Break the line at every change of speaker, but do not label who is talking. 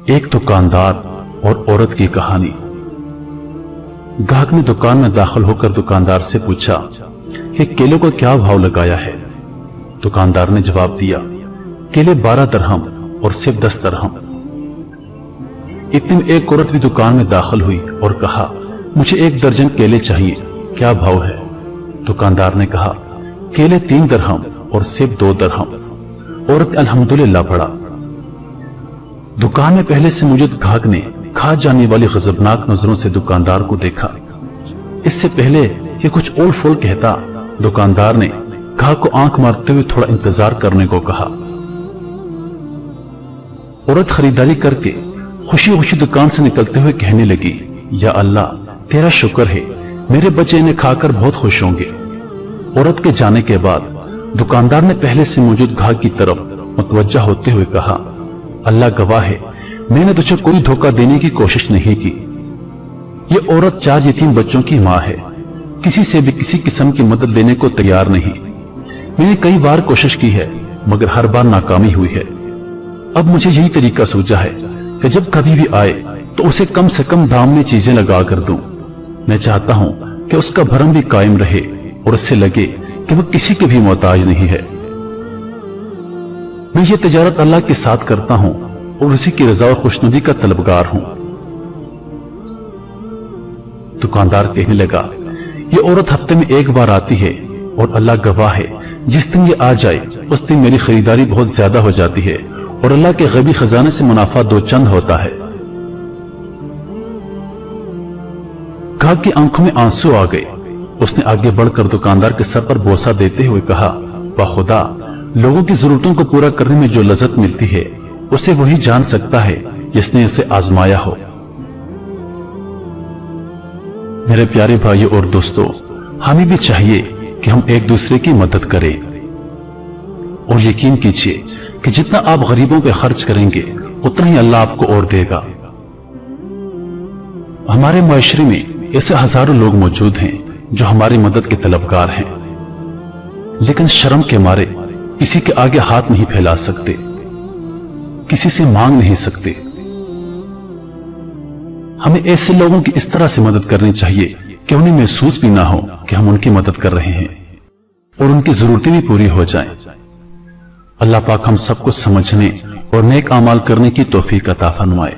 ایک दुकानदार और औरत की कहानी। ग्राहक ने दुकान में दाखिल होकर दुकानदार से पूछा कि केलों का क्या भाव लगाया है। दुकानदार ने जवाब दिया, केले 12 दरहम और सेब 10 दरहम। इतने में एक औरत भी दुकान में दाखिल हुई और कहा, मुझे 1 दर्जन केले चाहिए, क्या भाव है? दुकानदार ने कहा, केले 3 दरहम और सेब 2 दरहम। औरत ने अल्हम्दुलिल्लाह पढ़ा। दुकान में पहले से मौजूद ग्राहक ने खा जाने वाली गजबनाक नजरों से दुकानदार को देखा। इससे पहले कि कुछ ओल फोल कहता, दुकानदार ने ग्राहक को आंख मारते हुए थोड़ा इंतजार करने को कहा। औरत खरीदारी करके खुशी खुशी दुकान से निकलते हुए कहने लगी, या अल्लाह तेरा शुक्र है, मेरे बच्चे इन्हें खाकर बहुत खुश होंगे। औरत के जाने के बाद दुकानदार ने पहले से मौजूद ग्राहक की तरफ मुतवज्जा होते हुए कहा, अल्लाह गवाह है, मैंने तुझे कोई धोखा देने की कोशिश नहीं की। ये औरत 4 यतीम बच्चों की मां है, किसी से भी किसी किस्म की मदद देने को तैयार नहीं। मैंने कई बार कोशिश की है मगर हर बार नाकामी हुई है। अब मुझे यही तरीका सूझा है कि जब कभी भी आए तो उसे कम से कम दाम में चीजें लगा कर दूं। मैं चाहता हूं कि उसका भरम भी कायम रहे और उससे लगे कि वो किसी के भी मोहताज नहीं है। मैं ये तिजारत अल्लाह के साथ करता हूं और उसी की रजा और खुशनुदी का तलबगार हूं। दुकानदार कहने लगा, ये औरत हफ्ते में 1 बार आती है और अल्लाह गवाह है, जिस दिन ये आ जाए उस दिन मेरी खरीदारी बहुत ज्यादा हो जाती है और अल्लाह के गैबी खजाने से मुनाफा 2 चंद होता है। ग्राहक की आंखों में आंसू आ गए। उसने आगे बढ़कर दुकानदार के सर पर बोसा देते हुए कहा, वाह खुदा, लोगों की जरूरतों को पूरा करने में जो लज्जत मिलती है उसे वही जान सकता है जिसने इसे आजमाया हो। मेरे प्यारे भाइयों और दोस्तों, हमें भी चाहिए कि हम एक दूसरे की मदद करें और यकीन कीजिए कि जितना आप गरीबों पे खर्च करेंगे उतना ही अल्लाह आपको और देगा। हमारे मुआशरे में ऐसे हजारों लोग मौजूद हैं जो हमारी मदद के तलबगार हैं, लेकिन शर्म के मारे किसी के आगे हाथ नहीं फैला सकते, किसी से मांग नहीं सकते। हमें ऐसे लोगों की इस तरह से मदद करनी चाहिए कि उन्हें महसूस भी ना हो कि हम उनकी मदद कर रहे हैं और उनकी जरूरतें भी पूरी हो जाएं। अल्लाह पाक हम सबको समझने और नेक अमाल करने की तौफीक अता फरमाए।